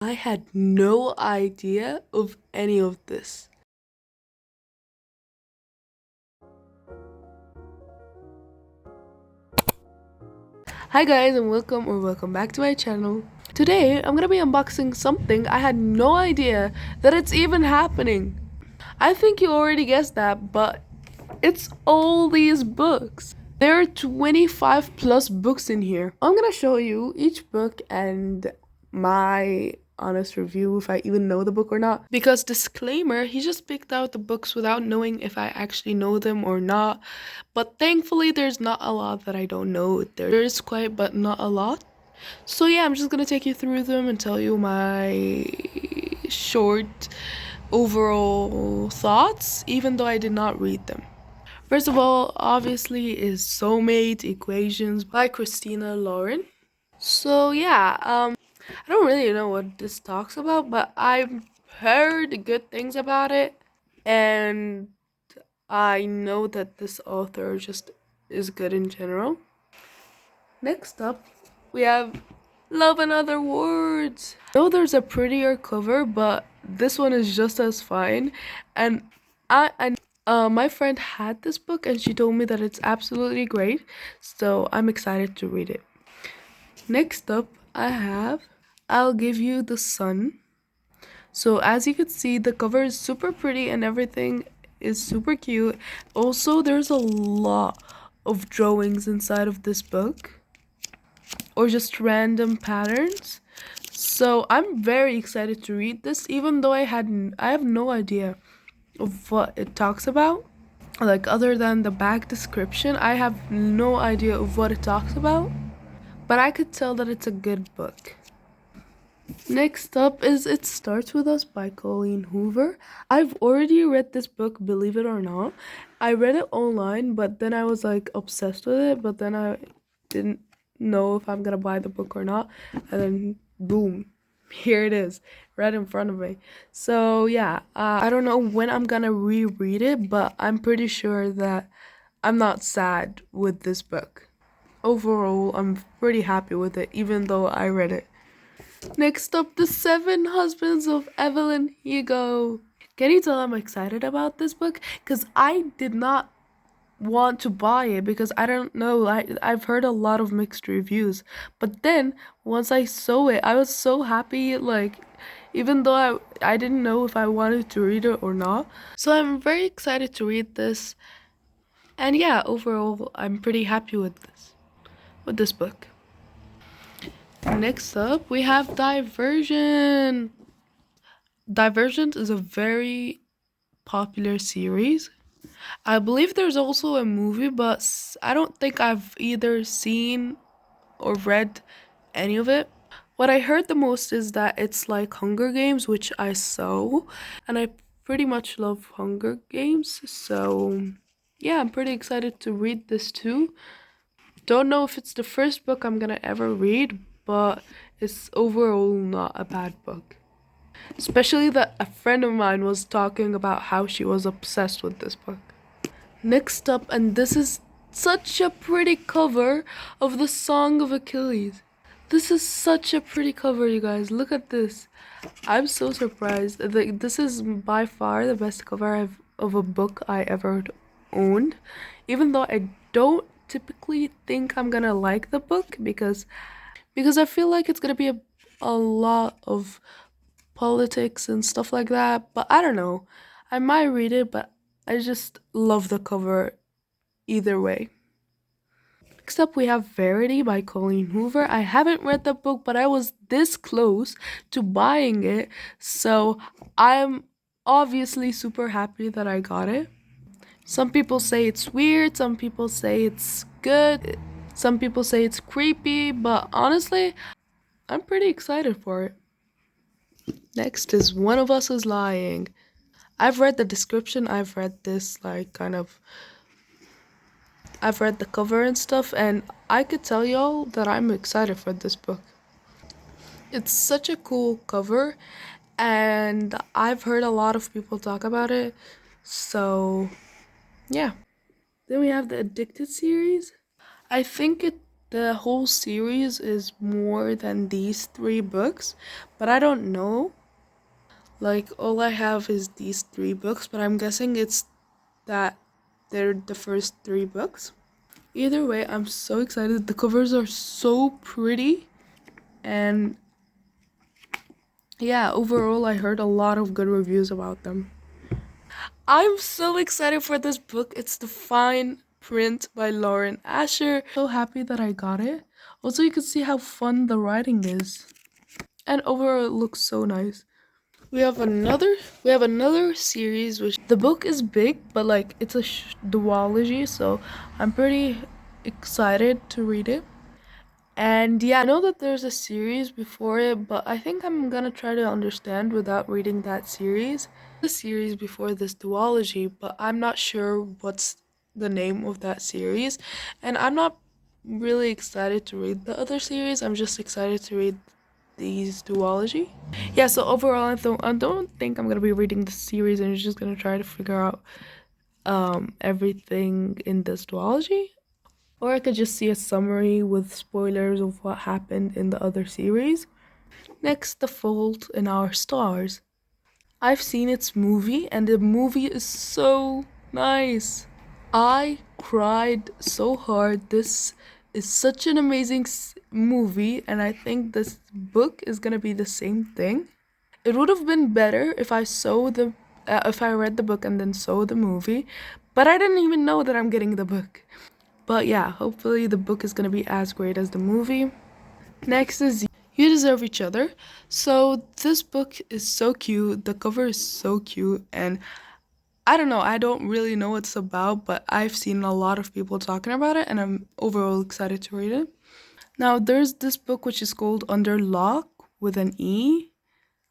I had no idea of any of this. Hi guys and welcome back to my channel. Today I'm gonna be unboxing something I had no idea that it's even happening. I think you already guessed that, but it's all these books. There are 25 plus books in here. I'm gonna show you each book and my honest review if I even know the book or not. Because disclaimer, he just picked out the books without knowing if I actually know them or not. But thankfully there's not a lot that I don't know. There is quite but not a lot. So yeah, I'm just gonna take you through them and tell you my short overall thoughts, even though I did not read them. First of all, obviously, is Soulmate Equations by Christina Lauren. So yeah, I don't really know what this talks about, but I've heard good things about it, and I know that this author just is good in general. Next up, we have Love and Other Words. I know there's a prettier cover, but this one is just as fine. And my friend had this book and she told me that it's absolutely great. So I'm excited to read it. Next up, I have I'll Give You the Sun. So as you can see, the cover is super pretty and everything is super cute. Also, there's a lot of drawings inside of this book, or just random patterns. So I'm very excited to read this, even though I have no idea of what it talks about. Like, other than the back description, I have no idea of what it talks about, but I could tell that it's a good book. Next up is It Starts With Us by Colleen Hoover. I've already read this book, believe it or not. I read it online, but then I was like obsessed with it, but then I didn't know if I'm gonna buy the book or not. And then boom, here it is, right in front of me. So yeah, I don't know when I'm gonna reread it, but I'm pretty sure that I'm not sad with this book. Overall, I'm pretty happy with it, even though I read it. Next up, The Seven Husbands of Evelyn Hugo. Can you tell I'm excited about this book? Because I did not want to buy it because I don't know, I've heard a lot of mixed reviews. But then, once I saw it, I was so happy, like, even though I didn't know if I wanted to read it or not. So I'm very excited to read this. And yeah, overall, I'm pretty happy with this book. Next up, we have Divergent. Divergent is a very popular series. I believe there's also a movie, but I don't think I've either seen or read any of it. What I heard the most is that it's like Hunger Games, which I saw, and I pretty much love Hunger Games, so yeah, I'm pretty excited to read this too. Don't know if it's the first book I'm gonna ever read, but it's overall not a bad book. Especially that a friend of mine was talking about how she was obsessed with this book. Next up, and this is such a pretty cover of the Song of Achilles. This is such a pretty cover, you guys. Look at this. I'm so surprised. This is by far the best cover of a book I ever owned. Even though I don't typically think I'm gonna like the book because I feel like it's gonna be a lot of politics and stuff like that. But I don't know. I might read it, but I just love the cover either way. Next up, we have Verity by Colleen Hoover. I haven't read the book, but I was this close to buying it, so I'm obviously super happy that I got it. Some people say it's weird, some people say it's good, some people say it's creepy, but honestly, I'm pretty excited for it. Next is One of Us is Lying. I've read the description, I've read this, like, I've read the cover and stuff, and I could tell y'all that I'm excited for this book. It's such a cool cover, and I've heard a lot of people talk about it, so yeah. Then we have the Addicted series. I think the whole series is more than these three books, but I don't know. Like, all I have is these three books, but I'm guessing it's that they're the first three books. Either way, I'm so excited. The covers are so pretty, and yeah, overall, I heard a lot of good reviews about them. I'm so excited for this book. It's The Fine Print by Lauren Asher. So happy that I got it. Also, you can see how fun the writing is. And overall, it looks so nice. We have another series which the book is big, but like it's a duology, so I'm pretty excited to read it. And yeah, I know that there's a series before it, but I think I'm gonna try to understand without reading that series. The series before this duology, but I'm not sure what's the name of that series. And I'm not really excited to read the other series. I'm just excited to read these duology. Yeah, so overall, I don't think I'm gonna be reading the series and just gonna try to figure out everything in this duology. Or I could just see a summary with spoilers of what happened in the other series. Next, The Fault in Our Stars. I've seen its movie, and the movie is so nice. I cried so hard. This is such an amazing movie, and I think this book is gonna be the same thing. It would have been better if I read the book and then saw the movie, but I didn't even know that I'm getting the book. But yeah, hopefully the book is gonna be as great as the movie. Next is You Deserve Each Other. So this book is so cute. The cover is so cute, and I don't know. I don't really know what it's about, but I've seen a lot of people talking about it, and I'm overall excited to read it. Now there's this book which is called Under Lock with an E.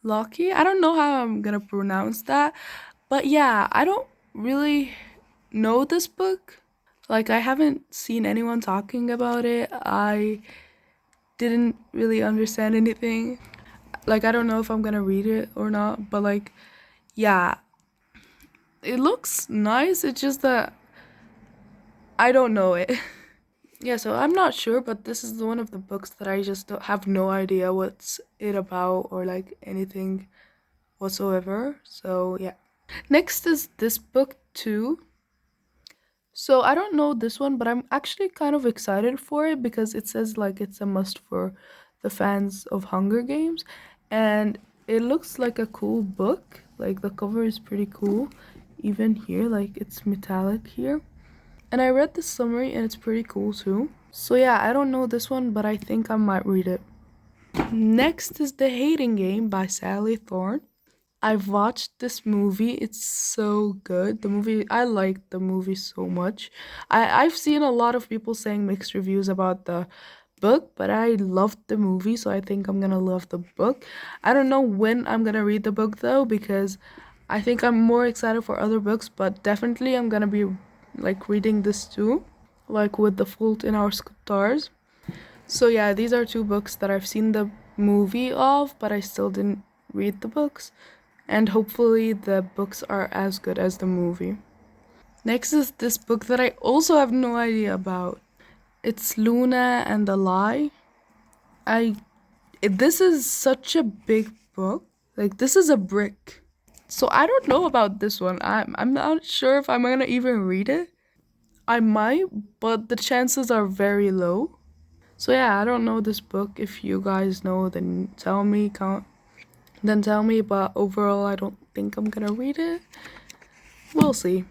Locky. I don't know how I'm gonna pronounce that, but yeah, I don't really know this book. Like, I haven't seen anyone talking about it. I didn't really understand anything. Like, I don't know if I'm gonna read it or not, but like, yeah, it looks nice. It's just that I don't know it. Yeah, so I'm not sure, but this is one of the books that I just don't have no idea what's it about or like anything whatsoever. So, yeah. Next is this book too. So I don't know this one, but I'm actually kind of excited for it because it says like it's a must for the fans of Hunger Games, and it looks like a cool book. Like the cover is pretty cool. Even here, like it's metallic here. And I read the summary and it's pretty cool too. So yeah, I don't know this one, but I think I might read it. Next is The Hating Game by Sally Thorne. I've watched this movie. It's so good. I like the movie so much. I've seen a lot of people saying mixed reviews about the book, but I loved the movie, so I think I'm gonna love the book. I don't know when I'm gonna read the book though, because I think I'm more excited for other books, but definitely I'm gonna be like reading this too, like with The Fault in Our Stars. So yeah, these are two books that I've seen the movie of, but I still didn't read the books. And hopefully the books are as good as the movie. Next is this book that I also have no idea about. It's Luna and the Lie. I this is such a big book. Like this is a brick. So I don't know about this one. I'm not sure if I'm gonna even read it. I might, but the chances are very low. So yeah, I don't know this book. If you guys know, then tell me. Then tell me. But overall, I don't think I'm gonna read it. We'll see.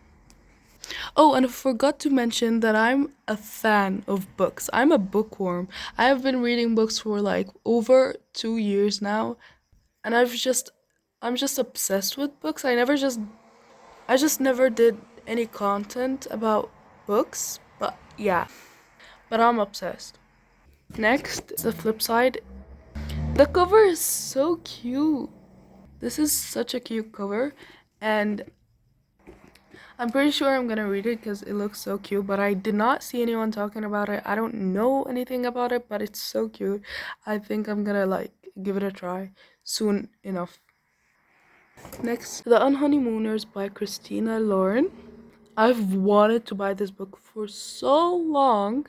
Oh, and I forgot to mention that I'm a fan of books. I'm a bookworm. I have been reading books for like over 2 years now, and I'm just obsessed with books. I just never did any content about books, but yeah, but I'm obsessed. Next, the flip side. The cover is so cute. This is such a cute cover, and I'm pretty sure I'm gonna read it because it looks so cute, but I did not see anyone talking about it. I don't know anything about it, but it's so cute. I think I'm gonna like give it a try soon enough. Next, The Unhoneymooners by Christina Lauren. I've wanted to buy this book for so long.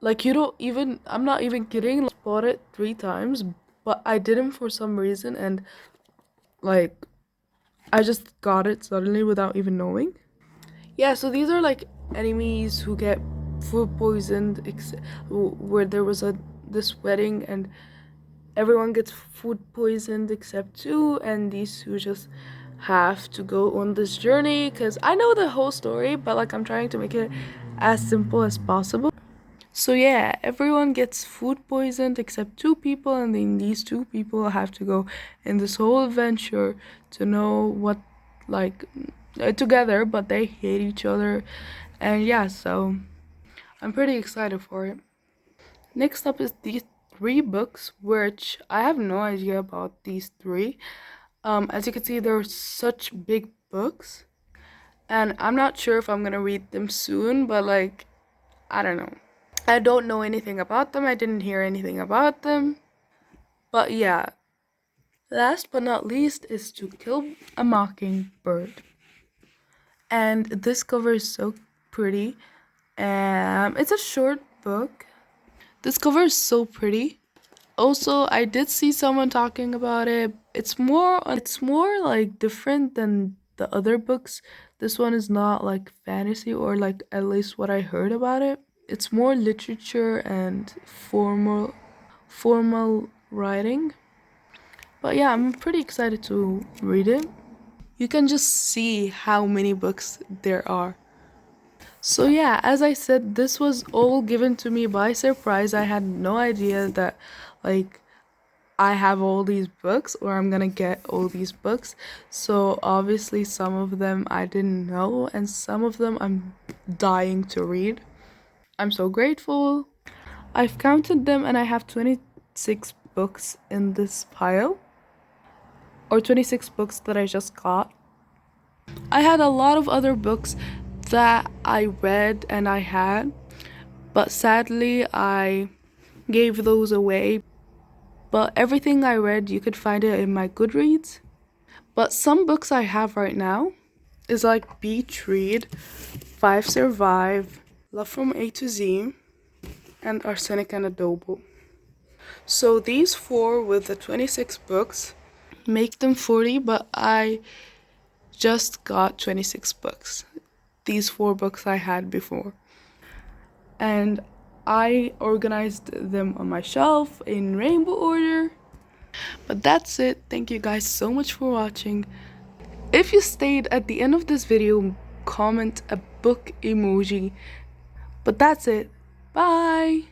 Like, you don't even, I'm not even kidding, like, bought it 3 times, but I didn't for some reason, and like, I just got it suddenly without even knowing. Yeah, so these are like enemies who get food poisoned, where there was this wedding and everyone gets food poisoned except two, and these two just have to go on this journey. Because I know the whole story, but like I'm trying to make it as simple as possible. So yeah, everyone gets food poisoned except two people, and then these two people have to go in this whole adventure to know what, like, together, but they hate each other. And yeah, so I'm pretty excited for it. Next up is these 3 books, which I have no idea about these three. As you can see, they're such big books, and I'm not sure if I'm gonna read them soon, but like, I don't know. I don't know anything about them. I didn't hear anything about them. But yeah. Last but not least is To Kill a Mockingbird. And this cover is so pretty. It's a short book. This cover is so pretty. Also, I did see someone talking about it. It's more like different than the other books. This one is not like fantasy, or like at least what I heard about it. It's more literature and formal writing. But yeah, I'm pretty excited to read it. You can just see how many books there are. So yeah, as I said, this was all given to me by surprise. I had no idea that like I have all these books, or I'm gonna get all these books. So obviously some of them I didn't know, and some of them I'm dying to read. I'm so grateful. I've counted them and I have 26 books in this pile, or 26 books that I just got. I had a lot of other books that I read and I had, but sadly I gave those away. But everything I read, you could find it in my Goodreads. But some books I have right now is like Beach Read, Five Survive, Love from A to Z, and Arsenic and Adobo. So these four with the 26 books make them 40, but I just got 26 books. These 4 books I had before. And I organized them on my shelf in rainbow order. But that's it. Thank you guys so much for watching. If you stayed at the end of this video, comment a book emoji. But that's it. Bye!